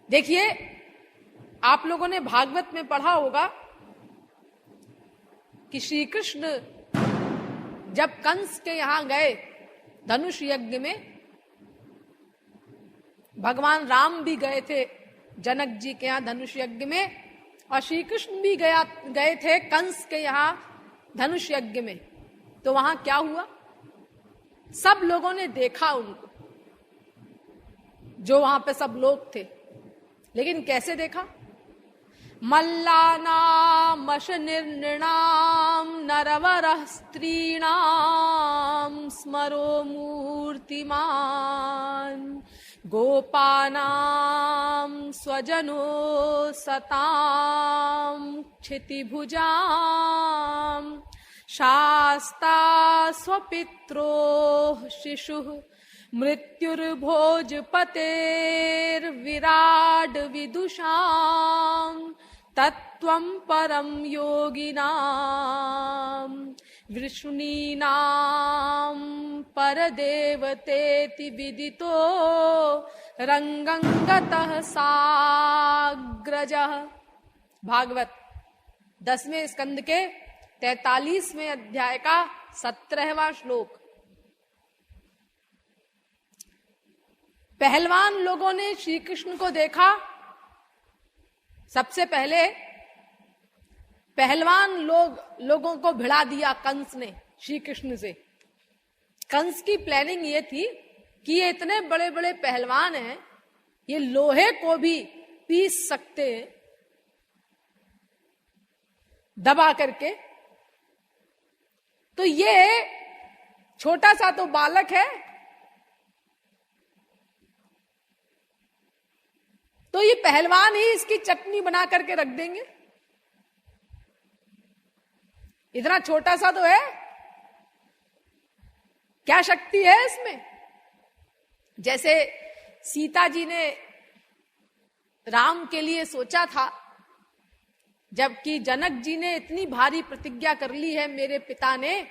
Speaker 1: देखिए, आप लोगों ने भागवत में पढ़ा होगा कि श्री कृष्ण जब कंस के यहां गए धनुष यज्ञ में, भगवान राम भी गए थे जनक जी के यहां धनुष यज्ञ में, और श्री कृष्ण भी गए थे कंस के यहां धनुष यज्ञ में। तो वहां क्या हुआ? सब लोगों ने देखा उनको, जो वहां पे सब लोग थे। लेकिन कैसे देखा? मल्लानाम निर्नृणाम नरवरः स्त्रीणाम स्मरो मूर्तिमान गोपानाम स्वजनो सताम क्षितिभुजाम शास्ता स्वपित्रो शिशुः मृत्युर्भोजपतेर्विराड विदुषाम तत्त्वं परम योगिनाम वृष्णीनाम परदेवतेति विदितो रंगंगतः साग्रजः। भागवत 10वें स्कंद के 43वें अध्याय का 17वां श्लोक। पहलवान लोगों ने श्री कृष्ण को देखा। सबसे पहले पहलवान लोगों को भिड़ा दिया कंस ने श्री कृष्ण से। कंस की प्लानिंग ये थी कि ये इतने बड़े बड़े पहलवान हैं, ये लोहे को भी पीस सकते हैं दबा करके, तो ये छोटा सा तो बालक है, तो ये पहलवान ही इसकी चटनी बना करके रख देंगे। इतना छोटा सा तो है, क्या शक्ति है इसमें? जैसे सीता जी ने राम के लिए सोचा था, जबकि जनक जी ने इतनी भारी प्रतिज्ञा कर ली है मेरे पिता ने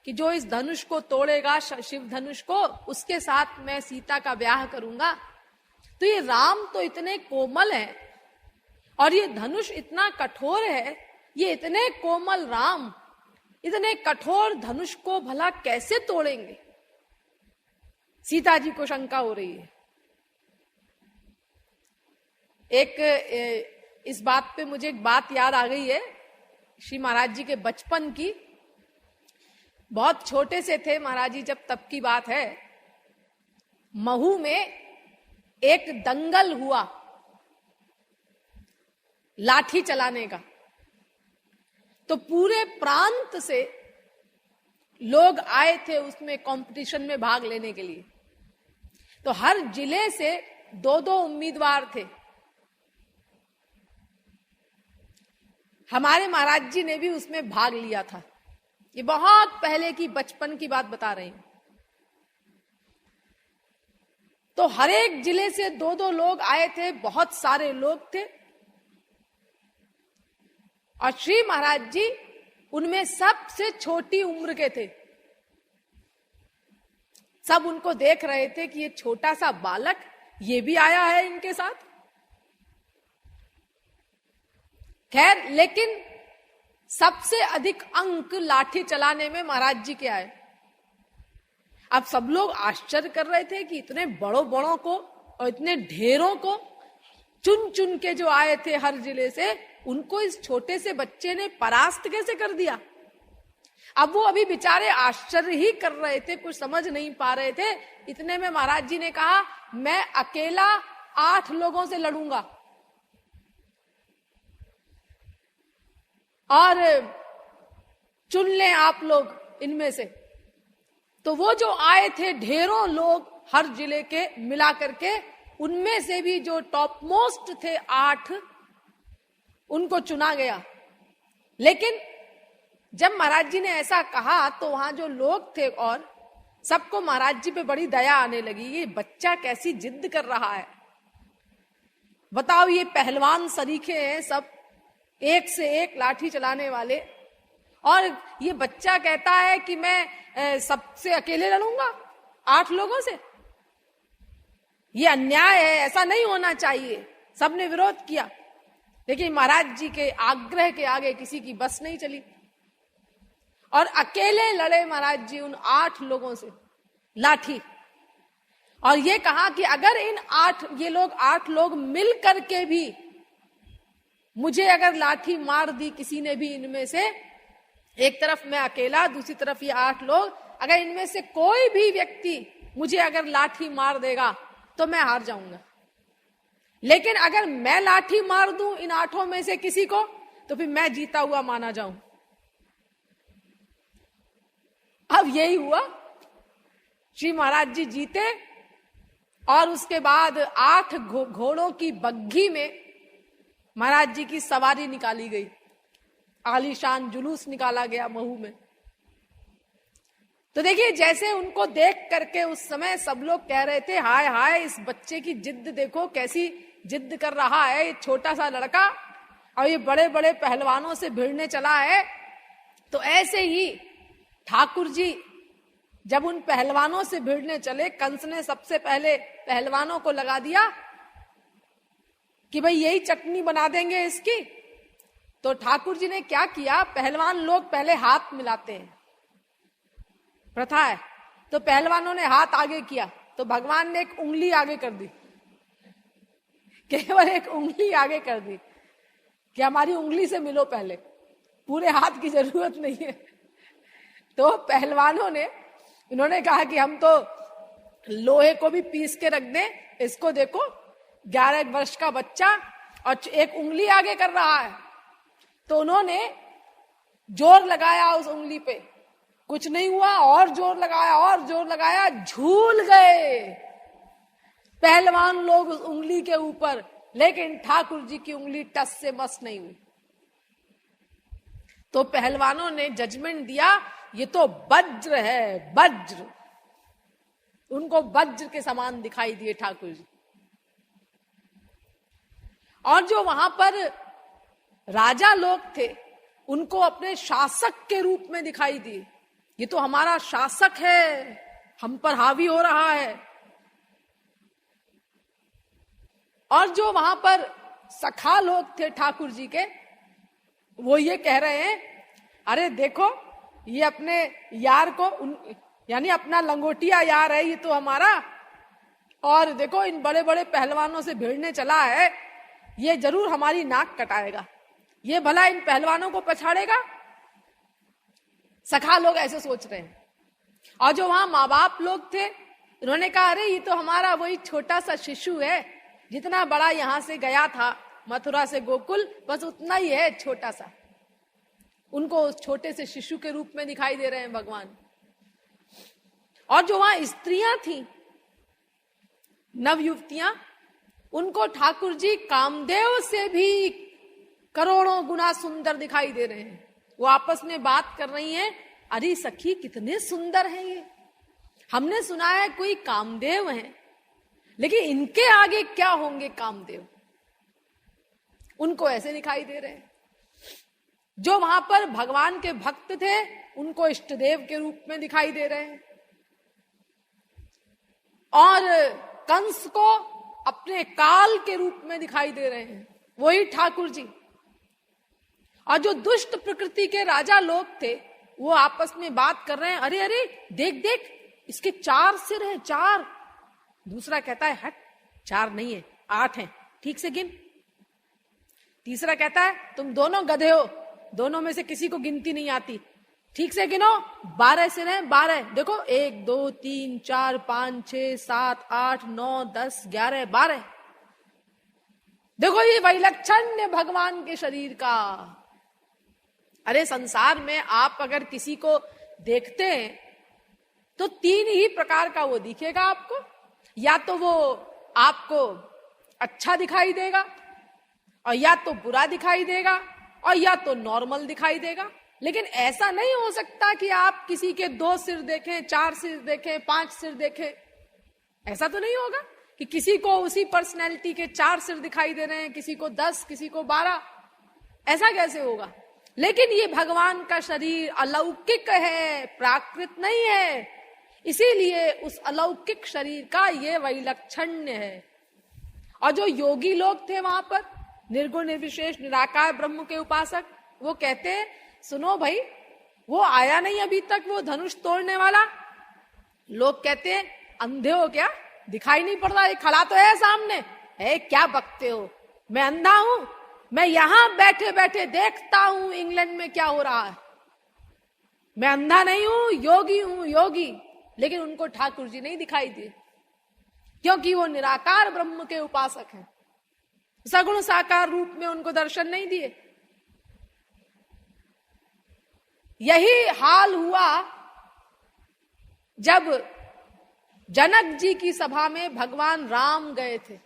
Speaker 1: कि जो इस धनुष को तोड़ेगा, शिव धनुष को, उसके साथ मैं सीता का ब्याह करूंगा। तो ये राम तो इतने कोमल हैं और ये धनुष इतना कठोर है, ये इतने कोमल राम इतने कठोर धनुष को भला कैसे तोड़ेंगे? सीता जी को शंका हो रही है। इस बात पे मुझे एक बात याद आ गई है श्री महाराज जी के बचपन की, बहुत छोटे से थे महाराज जी जब, तब की बात है। महू में एक दंगल हुआ लाठी चलाने का। तो पूरे प्रांत से लोग आए थे उसमें कंपटीशन में भाग लेने के लिए। तो हर जिले से 2-2 उम्मीदवार थे। हमारे महाराज जी ने भी उसमें भाग लिया था। ये बहुत पहले की, बचपन की बात बता रही हूं। तो हर एक जिले से 2-2 लोग आए थे, बहुत सारे लोग थे। और श्री महाराज जी उनमें सबसे छोटी उम्र के थे। सब उनको देख रहे थे कि ये छोटा सा बालक, ये भी आया है इनके साथ। खैर, लेकिन सबसे अधिक अंक लाठी चलाने में महाराज जी के आए। अब सब लोग आश्चर्य कर रहे थे कि इतने बड़ों बड़ों को और इतने ढेरों को चुन चुन के जो आए थे हर जिले से, उनको इस छोटे से बच्चे ने परास्त कैसे कर दिया। अब वो अभी बेचारे आश्चर्य ही कर रहे थे, कुछ समझ नहीं पा रहे थे। इतने में महाराज जी ने कहा, मैं अकेला 8 लोगों से लड़ूंगा और चुन लें आप लोग इनमें से। तो वो जो आए थे ढेरों लोग हर जिले के मिला करके, उनमें से भी जो टॉप मोस्ट थे 8, उनको चुना गया। लेकिन जब महाराज जी ने ऐसा कहा तो वहां जो लोग थे और सबको महाराज जी पे बड़ी दया आने लगी। ये बच्चा कैसी जिद कर रहा है, बताओ। ये पहलवान सरीखे हैं सब, एक से एक लाठी चलाने वाले, और ये बच्चा कहता है कि मैं सबसे अकेले लड़ूंगा 8 लोगों से। ये अन्याय है, ऐसा नहीं होना चाहिए। सबने विरोध किया, लेकिन महाराज जी के आग्रह के आगे किसी की बस नहीं चली और अकेले लड़े महाराज जी उन 8 लोगों से लाठी। और ये कहा कि अगर ये लोग 8 लोग मिल करके भी मुझे अगर लाठी मार दी किसी ने भी इनमें से, एक तरफ मैं अकेला, दूसरी तरफ ये 8 लोग, अगर इनमें से कोई भी व्यक्ति मुझे अगर लाठी मार देगा तो मैं हार जाऊंगा। लेकिन अगर मैं लाठी मार दूं इन 8 में से किसी को, तो फिर मैं जीता हुआ माना जाऊं। अब यही हुआ, श्री महाराज जी जीते और उसके बाद 8 घोड़ों की बग्घी में महाराज जी की सवारी निकाली गई। आलीशान जुलूस निकाला गया महू में। तो देखिए, जैसे उनको देख करके उस समय सब लोग कह रहे थे, हाय हाय, इस बच्चे की जिद देखो, कैसी जिद कर रहा है ये छोटा सा लड़का, और ये बड़े बड़े पहलवानों से भिड़ने चला है। तो ऐसे ही ठाकुर जी जब उन पहलवानों से भिड़ने चले, कंस ने सबसे पहले पहलवानों को लगा दिया कि भाई यही चटनी बना देंगे इसकी। तो ठाकुर जी ने क्या किया, पहलवान लोग पहले हाथ मिलाते हैं, प्रथा है। तो पहलवानों ने हाथ आगे किया, तो भगवान ने एक उंगली आगे कर दी, केवल एक उंगली आगे कर दी कि हमारी उंगली से मिलो पहले, पूरे हाथ की जरूरत नहीं है। तो पहलवानों ने, इन्होंने कहा कि हम तो लोहे को भी पीस के रख दें, इसको देखो 11 वर्ष का बच्चा और एक उंगली आगे कर रहा है। तो उन्होंने जोर लगाया उस उंगली पे, कुछ नहीं हुआ, और जोर लगाया और जोर लगाया, झूल गए पहलवान लोग उस उंगली के ऊपर, लेकिन ठाकुर जी की उंगली टस से मस नहीं हुई। तो पहलवानों ने जजमेंट दिया, ये तो वज्र है, वज्र। उनको वज्र के समान दिखाई दिए ठाकुर जी। और जो वहां पर राजा लोग थे, उनको अपने शासक के रूप में दिखाई दिए। ये तो हमारा शासक है, हम पर हावी हो रहा है। और जो वहां पर सखा लोग थे ठाकुर जी के, वो ये कह रहे हैं, अरे देखो ये अपने यार को, यानी अपना लंगोटिया यार है ये तो हमारा, और देखो इन बड़े बड़े पहलवानों से भिड़ने चला है, ये जरूर हमारी नाक कटाएगा, ये भला इन पहलवानों को पछाड़ेगा। सखा लोग ऐसे सोच रहे हैं। और जो वहां माँ बाप लोग थे, उन्होंने कहा अरे ये तो हमारा वही छोटा सा शिशु है, जितना बड़ा यहां से गया था मथुरा से गोकुल, बस उतना ही है, छोटा सा। उनको उस छोटे से शिशु के रूप में दिखाई दे रहे हैं भगवान। और जो वहां स्त्रियां थी, नवयुवतियां, उनको ठाकुर जी कामदेव से भी करोड़ों गुना सुंदर दिखाई दे रहे हैं। वो आपस में बात कर रही हैं, अरे सखी कितने सुंदर हैं ये, हमने सुना है कोई कामदेव हैं, लेकिन इनके आगे क्या होंगे कामदेव। उनको ऐसे दिखाई दे रहे हैं। जो वहां पर भगवान के भक्त थे, उनको इष्टदेव के रूप में दिखाई दे रहे हैं। और कंस को अपने काल के रूप में दिखाई दे रहे हैं, वही ठाकुर जी। और जो दुष्ट प्रकृति के राजा लोग थे, वो आपस में बात कर रहे हैं, अरे अरे देख देख इसके 4 सिर हैं, 4। दूसरा कहता है हट, 4 नहीं है, 8 हैं, ठीक से गिन। तीसरा कहता है तुम दोनों गधे हो, दोनों में से किसी को गिनती नहीं आती, ठीक से गिनो, 12 सिर हैं, 12। देखो 1 2 3 4 5 6 7 8 9 10 11 12। देखो ये वैलक्षण्य भगवान के शरीर का। अरे संसार में आप अगर किसी को देखते हैं तो 3 ही प्रकार का वो दिखेगा आपको। या तो वो आपको अच्छा दिखाई देगा, और या तो बुरा दिखाई देगा, और या तो नॉर्मल दिखाई देगा। लेकिन ऐसा नहीं हो सकता कि आप किसी के 2 सिर देखें, 4 सिर देखें, 5 सिर देखें। ऐसा तो नहीं होगा कि किसी को उसी पर्सनैलिटी के 4 सिर दिखाई दे रहे हैं, किसी को 10, किसी को 12। ऐसा कैसे होगा? लेकिन ये भगवान का शरीर अलौकिक है, प्राकृत नहीं है, इसीलिए उस अलौकिक शरीर का ये वैलक्षण्य है। और जो योगी लोग थे वहां पर, निर्गुण निर्विशेष निराकार ब्रह्म के उपासक, वो कहते हैं सुनो भाई, वो आया नहीं अभी तक, वो धनुष तोड़ने वाला। लोग कहते हैं अंधे हो क्या, दिखाई नहीं पड़ रहा, ये खड़ा तो है सामने है, क्या बकते हो, मैं अंधा हूं, मैं यहां बैठे बैठे देखता हूं इंग्लैंड में क्या हो रहा है, मैं अंधा नहीं हूं, योगी हूं, योगी। लेकिन उनको ठाकुर जी नहीं दिखाई दिए, क्योंकि वो निराकार ब्रह्म के उपासक हैं, सगुण साकार रूप में उनको दर्शन नहीं दिए। यही हाल हुआ जब जनक जी की सभा में भगवान राम गए थे।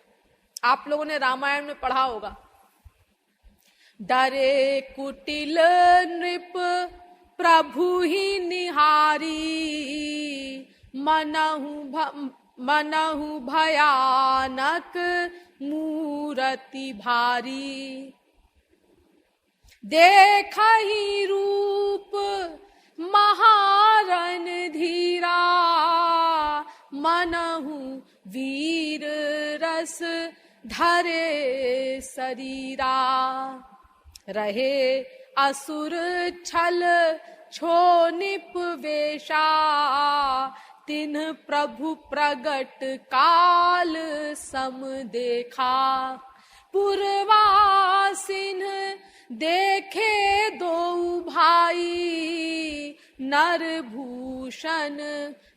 Speaker 1: आप लोगों ने रामायण में पढ़ा होगा, डरे कुटिल नृप प्रभु ही निहारी, मनहु भयानक मूरति भारी, देखहि रूप महारन धीरा, मनहु वीर रस धरे शरीरा, रहे असुर छल छो निप वेशा, तिन्ह प्रभु प्रगट काल सम देखा, पुरवासिन देखे दो भाई, नर भूषण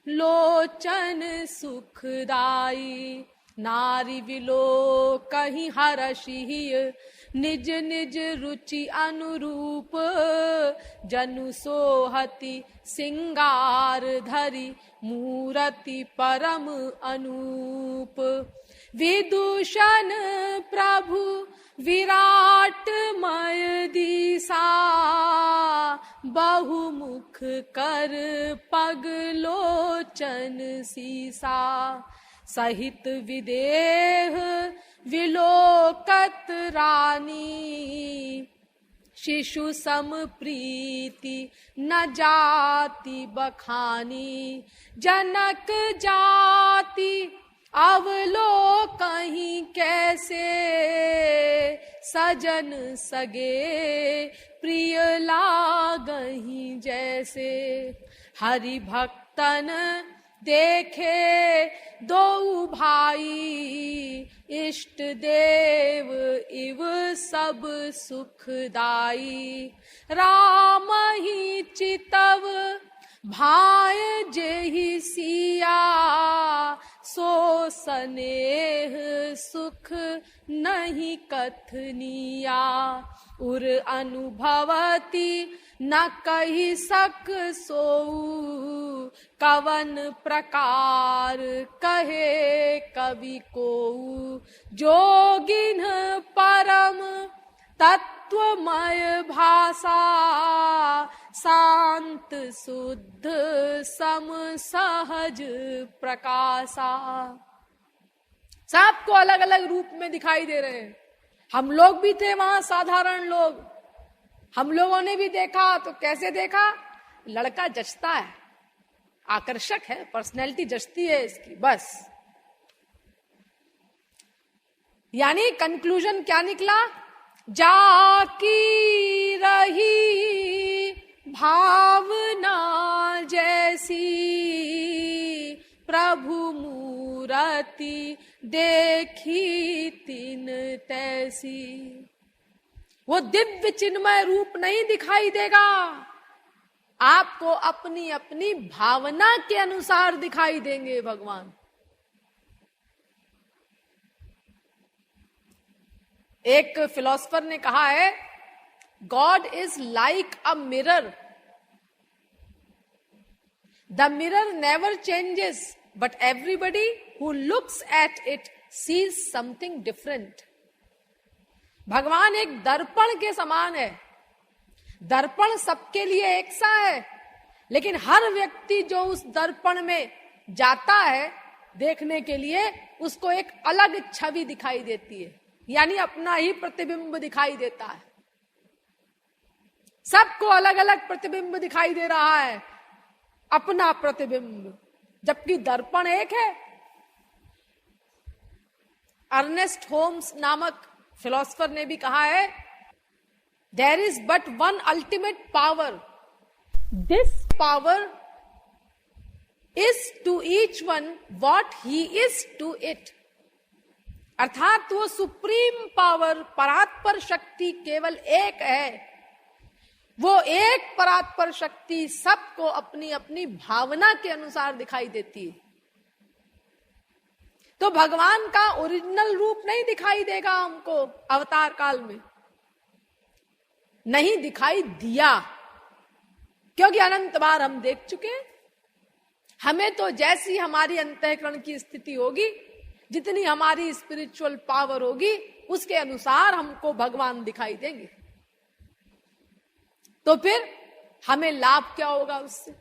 Speaker 1: लोचन सुखदाई, नारी विलो कहीं हर्षि निज निज रुचि अनुरूप, जनु सोहति सिंगार धरी मूरति परम अनूप, विदूषण प्रभु विराटमय दिशा, बहुमुख कर पग लोचन सीसा, सहित विदेह विलोकत रानी, शिशु सम प्रीति न जाति बखानी, जनक जाति अवलोकहि कैसे, सजन सगे प्रिय लागहि जैसे, हरि भक्तन देखे दो भाई, इष्ट देव इव सब सुखदाई। राम ही चितव भाय जेहि सिया, सो स्नेह सुख नहीं कथनिया। उर अनुभवती न कही सक सोऊ, कवन प्रकार कहे कवि कोऊ। जोगिन परम तत्वमय भाषा, शांत शुद्ध सम सहज प्रकाशा। सबको अलग अलग रूप में दिखाई दे रहे हैं। हम लोग भी थे वहां, साधारण लोग। हम लोगों ने भी देखा तो कैसे देखा? लड़का जचता है, आकर्षक है, पर्सनैलिटी जचती है इसकी, बस। यानी कंक्लूजन क्या निकला? जाकी रही भावना जैसी, प्रभु मूरति देखी तिन तैसी। वो दिव्य चिन्मय रूप नहीं दिखाई देगा, आपको अपनी अपनी भावना के अनुसार दिखाई देंगे भगवान। एक फिलोसफर ने कहा है, God is like a mirror, the mirror never changes, but everybody who looks at it sees something different. भगवान एक दर्पण के समान है। दर्पण सबके लिए एक सा है, लेकिन हर व्यक्ति जो उस दर्पण में जाता है देखने के लिए, उसको एक अलग छवि दिखाई देती है, यानी अपना ही प्रतिबिंब दिखाई देता है। सबको अलग अलग प्रतिबिंब दिखाई दे रहा है, अपना प्रतिबिंब, जबकि दर्पण एक है। अर्नेस्ट होम्स नामक फिलोसफर ने भी कहा है, there is but one ultimate power, this power is to each one what he is to it. अर्थात वो सुप्रीम पावर, परात्पर शक्ति केवल एक है। वो एक परात्पर शक्ति सबको अपनी अपनी भावना के अनुसार दिखाई देती है। तो भगवान का ओरिजिनल रूप नहीं दिखाई देगा हमको अवतार काल में, नहीं दिखाई दिया, क्योंकि अनंत बार हम देख चुके हैं। हमें तो जैसी हमारी अंतःकरण की स्थिति होगी, जितनी हमारी स्पिरिचुअल पावर होगी, उसके अनुसार हमको भगवान दिखाई देंगे। तो फिर हमें लाभ क्या होगा उससे?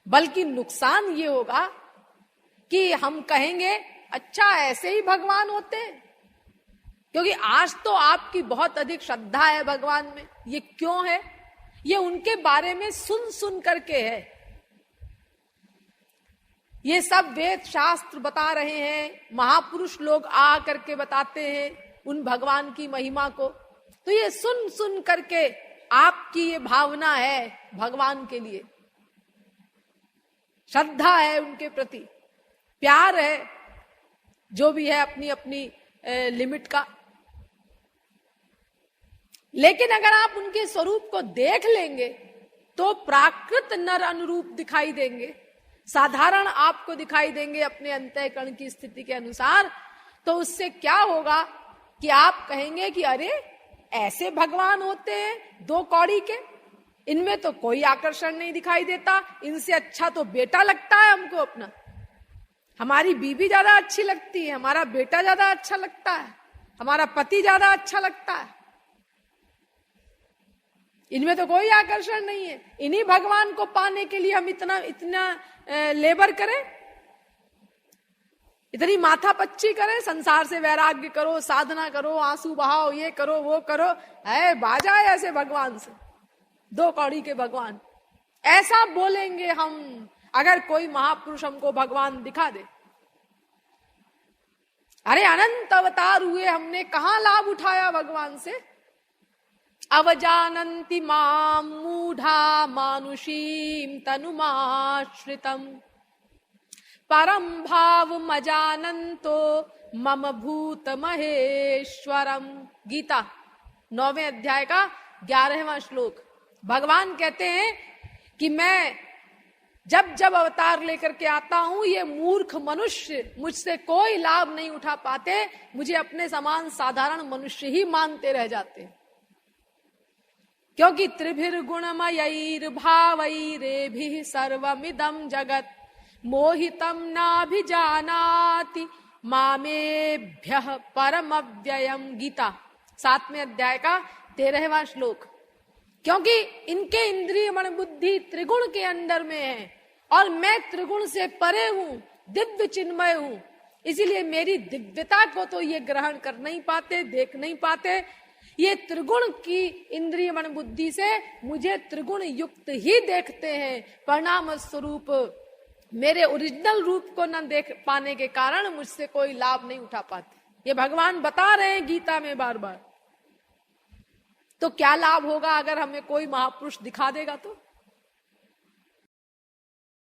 Speaker 1: बल्कि नुकसान ये होगा कि हम कहेंगे, अच्छा ऐसे ही भगवान होते हैं, क्योंकि आज तो आपकी बहुत अधिक श्रद्धा है भगवान में। ये क्यों है? ये उनके बारे में सुन सुन करके है। ये सब वेद शास्त्र बता रहे हैं, महापुरुष लोग आ करके बताते हैं उन भगवान की महिमा को। तो ये सुन सुन करके आपकी ये भावना है भगवान के लिए, श्रद्धा है उनके प्रति, प्यार है, जो भी है अपनी अपनी लिमिट का। लेकिन अगर आप उनके स्वरूप को देख लेंगे तो प्राकृत नर अनुरूप दिखाई देंगे, साधारण आपको दिखाई देंगे अपने अंतःकरण की स्थिति के अनुसार। तो उससे क्या होगा कि आप कहेंगे कि अरे ऐसे भगवान होते हैं दो कौड़ी के, इनमें तो कोई आकर्षण नहीं दिखाई देता, इनसे अच्छा तो बेटा लगता है हमको अपना, हमारी बीवी ज्यादा अच्छी लगती है, हमारा बेटा ज्यादा अच्छा लगता है, हमारा पति ज्यादा अच्छा लगता है, इनमें तो कोई आकर्षण नहीं है। इन्हीं भगवान को पाने के लिए हम इतना लेबर करें, इतनी माथापच्ची करें, संसार से वैराग्य करो, साधना करो, आंसू बहाओ, ये करो वो करो, है बाजा है ऐसे भगवान से, दो कौड़ी के भगवान। ऐसा बोलेंगे हम अगर कोई महापुरुष हमको भगवान दिखा दे। अरे अनंत अवतार हुए, हमने कहां लाभ उठाया भगवान से? अवजानन्ति मां मूढ़ा मानुषीं तनुमाश्रितम् परम भावमजानन्तो मम भूत महेश्वरम। गीता 9वें अध्याय का 11वां श्लोक। भगवान कहते हैं कि मैं जब जब अवतार लेकर के आता हूं, ये मूर्ख मनुष्य मुझसे कोई लाभ नहीं उठा पाते, मुझे अपने समान साधारण मनुष्य ही मानते रह जाते, क्योंकि त्रिभिर्गुणमयैर भावैरेभिः सर्वमिदं जगत् मोहितं नाभिजानाति मामेभ्यः परमव्ययम्। गीता 7वें अध्याय का 13वां श्लोक। क्योंकि इनके इंद्रिय मन बुद्धि त्रिगुण के अंदर में है और मैं त्रिगुण से परे हूं, दिव्य चिन्मय हूं, इसीलिए मेरी दिव्यता को तो ये ग्रहण कर नहीं पाते, देख नहीं पाते। ये त्रिगुण की इंद्रिय मन बुद्धि से मुझे त्रिगुण युक्त ही देखते हैं। परिणाम स्वरूप मेरे ओरिजिनल रूप को न देख पाने के कारण मुझसे कोई लाभ नहीं उठा पाते। ये भगवान बता रहे हैं गीता में बार बार। तो क्या लाभ होगा अगर हमें कोई महापुरुष दिखा देगा तो?